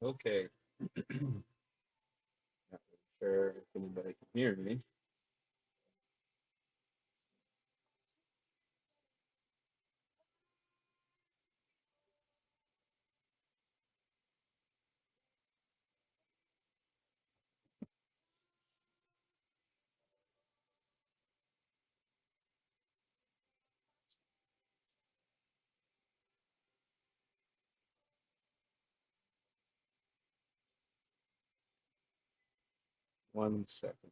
Okay. Not really sure if anybody can hear me. 1 second.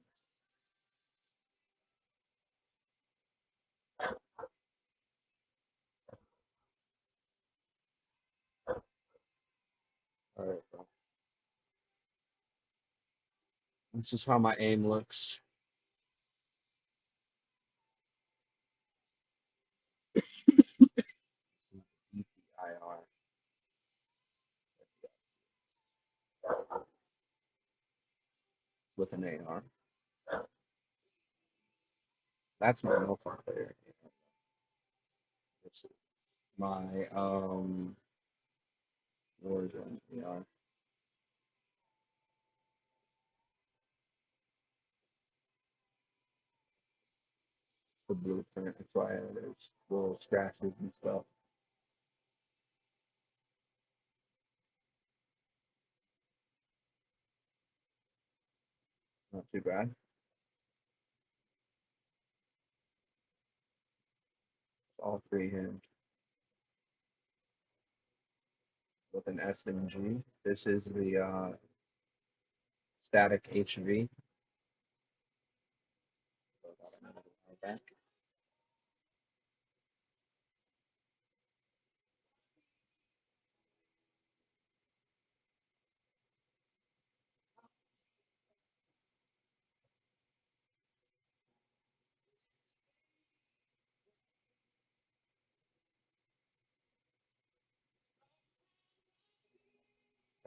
All right. Well, this is how my aim looks. ETIR with an AR. That's my multiplayer. This is my Warzone AR. The blueprint. That's why there's little scratches and stuff. Not too bad. It's all freehand with an SMG. This is the static HV.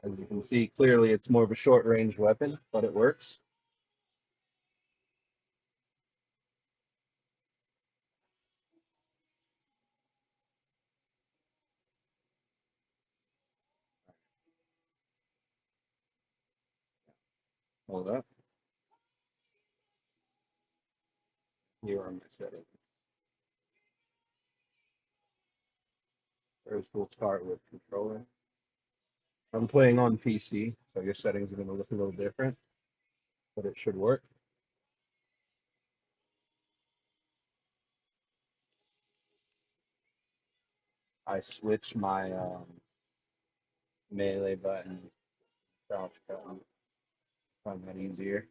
As you can see, clearly it's more of a short range weapon, but it works. Hold up. Here are my settings. First, we'll start with controller. I'm playing on PC, so your settings are going to look a little different, but it should work. I switch my melee button, crouch button, find that easier.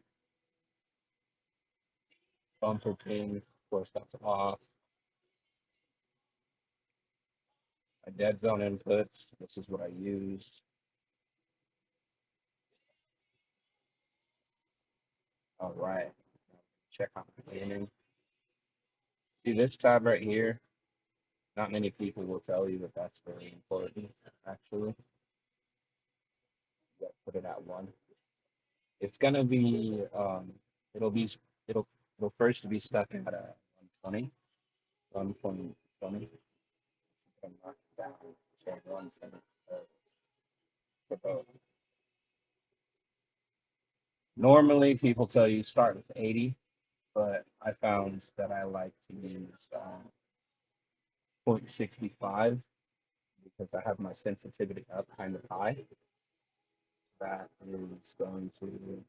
Bumper ping, of course, that's off. My dead zone inputs, this is what I use. All right, check on my gaming. See this tab right here? Not many people will tell you that that's very important, actually. Yeah, put it at one. It's gonna be it'll be it'll it'll first be stuck at 120, 1.20. Knock it down to 170. Normally, people tell you start with 80, but I found that I like to use 0.65 because I have my sensitivity up kind of high. That is going to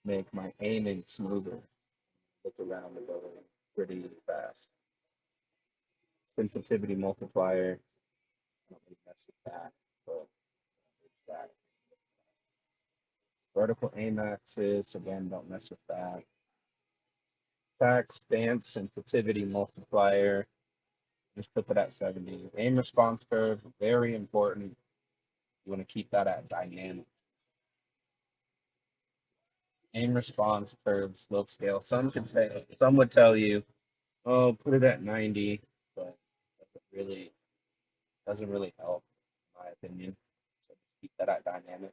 make my aiming smoother. Look around the building pretty fast. Sensitivity multiplier, I don't really mess with that, but there's that. Vertical aim axis, again, don't mess with that. Attack, stance, sensitivity multiplier, just put that at 70. Aim response curve, very important. You want to keep that at dynamic. Aim response curve, slope scale. Some would tell you, oh, put it at 90, but doesn't really help, in my opinion. So just keep that at dynamic.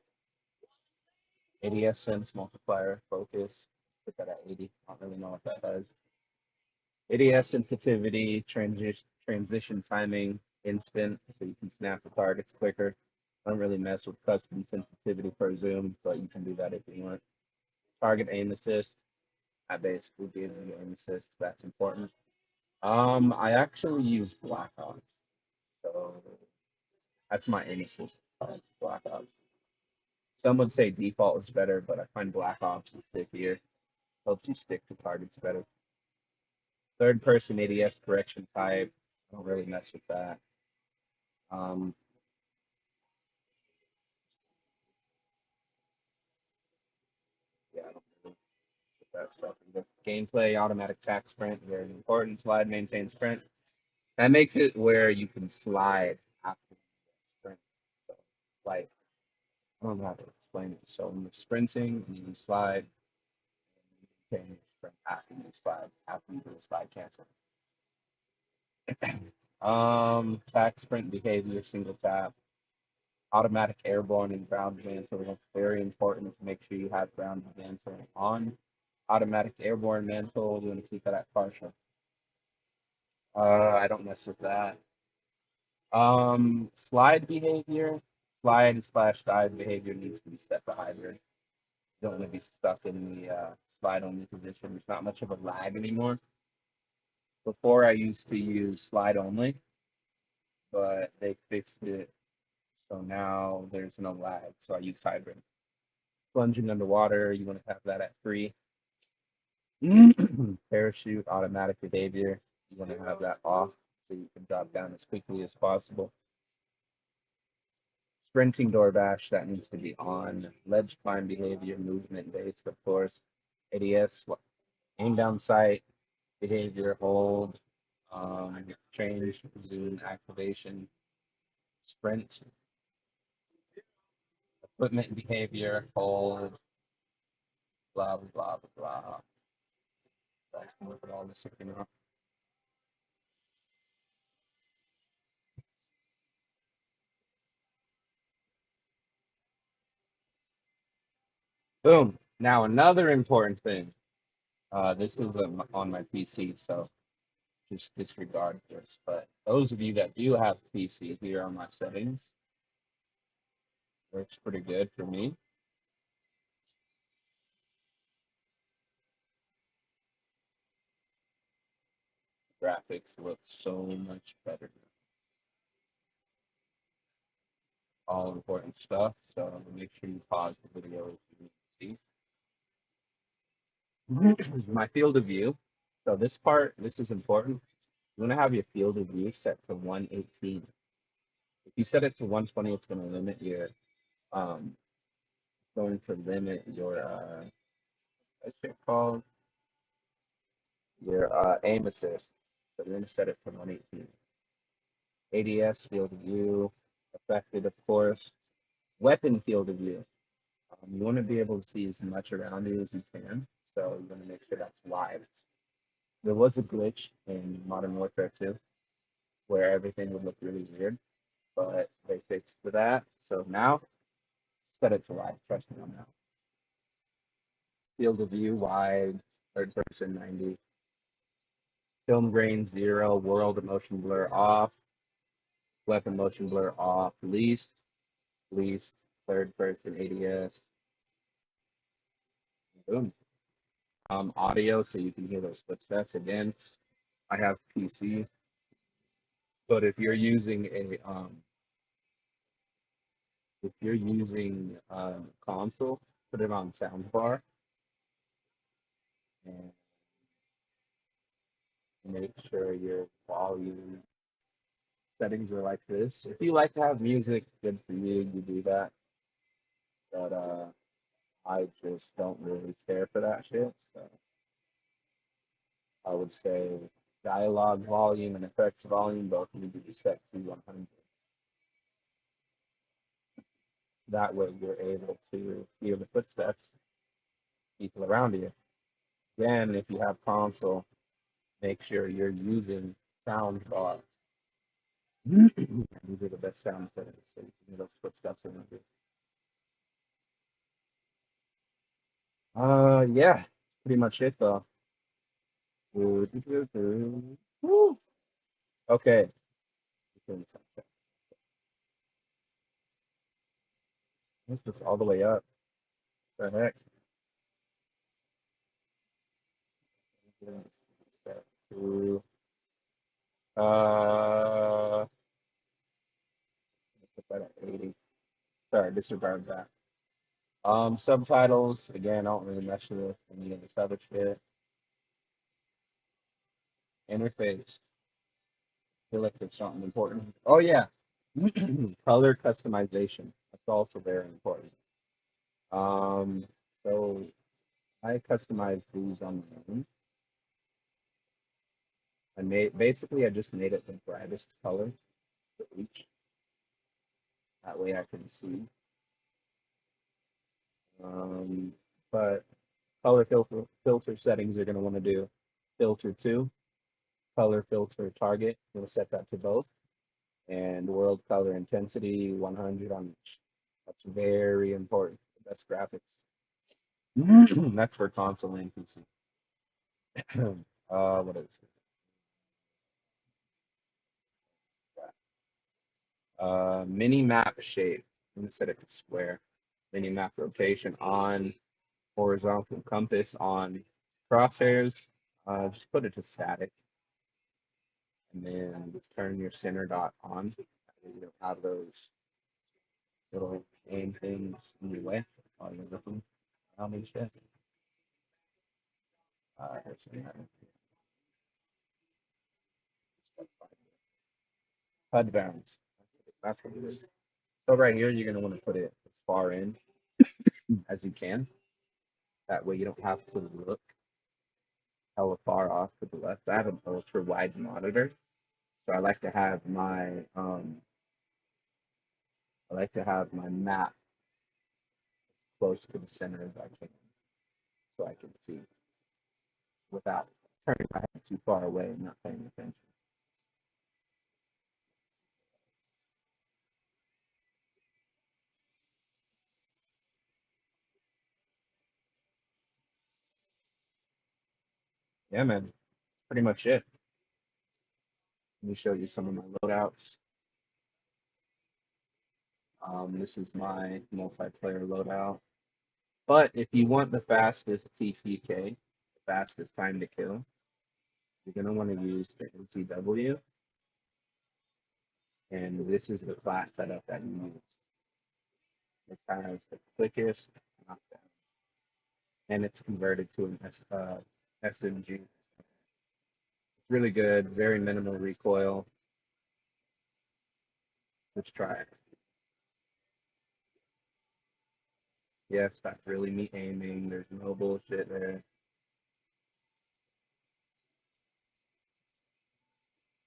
ADS sense multiplier, focus, put that at 80. I don't really know what that does. ADS sensitivity, transition timing, instant, so you can snap the targets quicker. I don't really mess with custom sensitivity for zoom, but you can do that if you want. Target aim assist. I basically gives you aim assist. That's important. I actually use Black Ops, so that's my aim assist. Black Ops. Some would say default is better, but I find Black Ops is stickier. Helps you stick to targets better. Third person ADS correction type. I don't really mess with that. Um, yeah, I don't really mess with that stuff. The gameplay, automatic tack sprint, very important. Slide, maintain sprint. That makes it where you can slide after the sprint. So, like, I don't know how to explain it. So when you're sprinting, and you can slide, and you maintain your sprint after you slide, after you do the slide cancel. Tack sprint behavior, single tap, automatic airborne and ground mantle. Very important to make sure you have ground mantle on. Automatic airborne mantle, you want to keep that at partial. I don't mess with that. Slide behavior, slide slash dive behavior needs to be set to hybrid. You don't want to be stuck in the slide only position. There's not much of a lag anymore. Before I used to use slide only, but they fixed it. So now there's no lag. So I use hybrid. Plunging underwater, you want to have that at 3. Parachute, automatic behavior, you want to have that off so you can drop down as quickly as possible. Sprinting door bash, that needs to be on. Ledge climb behavior, movement based, of course. ADS, aim down sight, behavior, hold, change, zoom, activation, sprint, equipment behavior, hold, blah, blah, blah, blah, blah. Let's look at all this again. Boom. Now another important thing. This is on my PC, so just disregard this. But those of you that do have PC, here are my settings. Works pretty good for me. Graphics look so much better. All important stuff. So make sure you pause the video if you need to see. My field of view. So this part, this is important. You want to have your field of view set to 118. If you set it to 120, it's going to limit your what's it called? Your aim assist. So you're going to set it to 118. ADS field of view, affected, of course. Weapon field of view. You want to be able to see as much around you as you can. So you want to make sure that's wide. There was a glitch in Modern Warfare 2 where everything would look really weird, but they fixed that. So now set it to wide. Trust me on that. Field of view wide, third person 90. Film grain 0, world motion blur off, weapon motion blur off, least, third person ADS. Boom. Audio, so you can hear those footsteps. Again, I have PC, but if you're using console, put it on soundbar and make sure your volume settings are like this. If you like to have music, good for you, you do that. But I just don't really care for that shit. So I would say dialogue volume and effects volume both need to be set to 100. That way you're able to hear the footsteps, people around you. Then if you have console, make sure you're using sound bar. These are the best sound settings, so you can hear those footsteps around you. Yeah, pretty much it though. Woo. Okay. This is all the way up. What the heck? Set to put that at 80. Sorry, disregard that. Subtitles, again, I don't really mess with any of this other shit. Interface, feel like there's something important. Oh yeah, color customization. That's also very important. Um, so I customized these on my own. I just made it the brightest color for each. That way I can see. Um, but color filter settings you're gonna want to do filter two, color filter target. You're gonna set that to both, and world color intensity 100 on each. That's very important. Best graphics. That's for console and PC. What is it? Mini map shape. I'm gonna set it to square. Mini map rotation on horizontal compass on crosshairs. Just put it to static, and then turn your center dot on. You don't have those little aim things in your way while you're looking around and shit. Here's HUD bounds. That's what it is. So right here, you're gonna want to put it as far in as you can. That way you don't have to look hella far off to the left. I have an ultra wide monitor, so I like to have my map as close to the center as I can, so I can see without turning my head too far away and not paying attention. Yeah, man, pretty much it. Let me show you some of my loadouts. This is my multiplayer loadout. But if you want the fastest TTK, the fastest time to kill, you're gonna want to use the NCW, and this is the class setup that you use. It has the quickest knockdown, and it's converted to an SMG. It's really good, very minimal recoil. Let's try it. Yes, that's really me aiming. There's no bullshit there.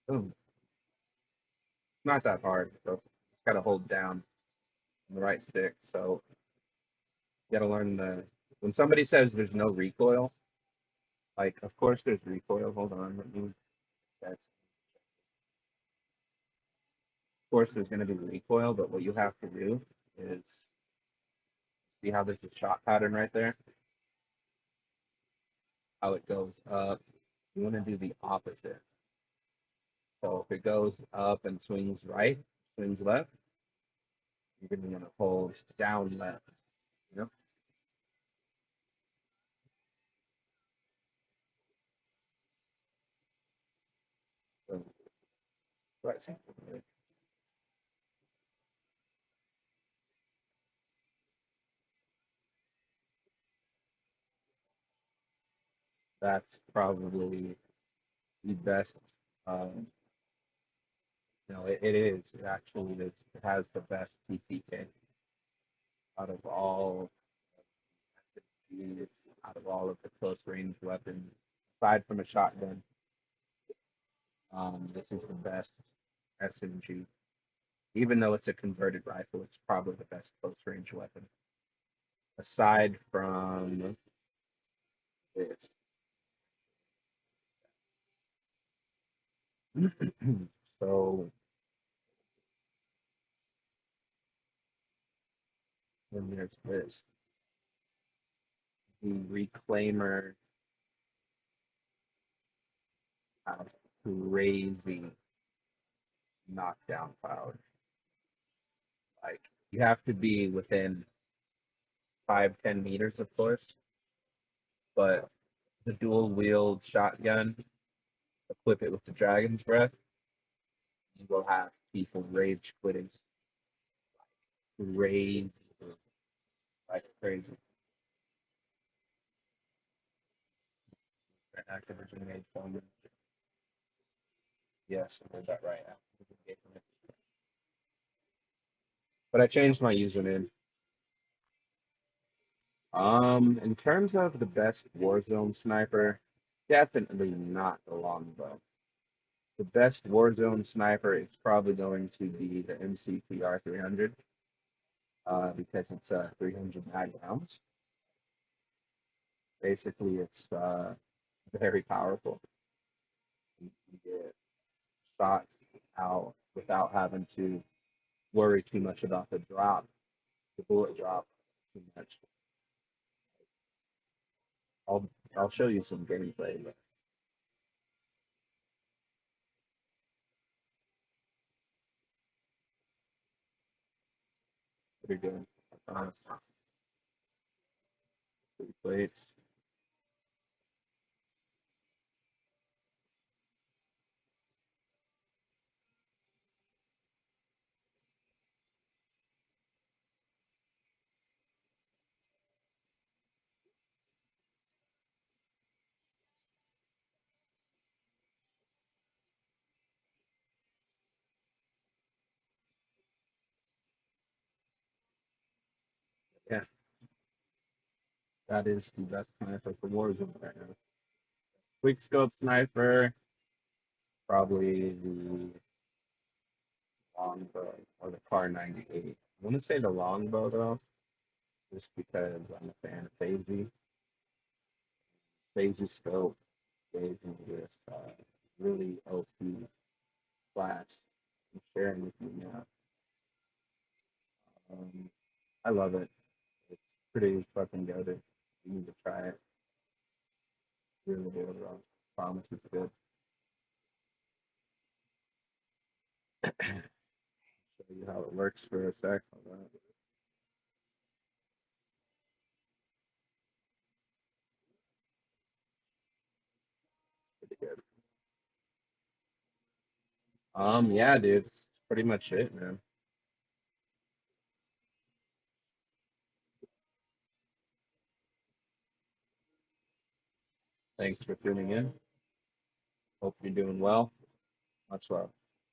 Boom. It's not that hard, so just gotta hold down the right stick. So you gotta learn the. When somebody says there's no recoil, like of course there's recoil. Hold on, let me. Of course there's gonna be recoil, but what you have to do is see how there's a shot pattern right there. How it goes up. You want to do the opposite. So if it goes up and swings right, swings left, you're gonna want to hold down left. You know, so, right. That's probably the best. Um, it is. It actually is. It has the best PPK out of all out of all of the close range weapons, aside from a shotgun. This is the best SMG. Even though it's a converted rifle, it's probably the best close range weapon. Aside from this. So then there's this. The Reclaimer has crazy knockdown power. Like You have to be within 5-10 meters, of course, but the dual wield shotgun, equip it with the dragon's breath, you will have people rage quitting crazy, like crazy. Activision made fun. Yes, I heard that right. But I changed my username. In terms of the best Warzone sniper, definitely not the longbow. The best Warzone sniper is probably going to be the MCPR 300, because it's 300 mag rounds. Basically, it's very powerful. You can get shots out without having to worry too much about the bullet drop too much. I'll I'll show you some gameplay, but pretty good. Uh, Plates. Yeah, that is the best sniper for Warzone right now. Quick scope sniper, probably the longbow or the Car 98. I want to say the longbow though, just because I'm a fan of Phasey. Phasey scope gave me this really OP class. I'm sharing with you now. Um, I love it. It's pretty fucking good. You need to try it. Really good. I promise it's good. Show you how it works for a sec. Hold on. Pretty good. Yeah, dude. It's pretty much it, man. Thanks for tuning in. Hope you're doing well. Much love.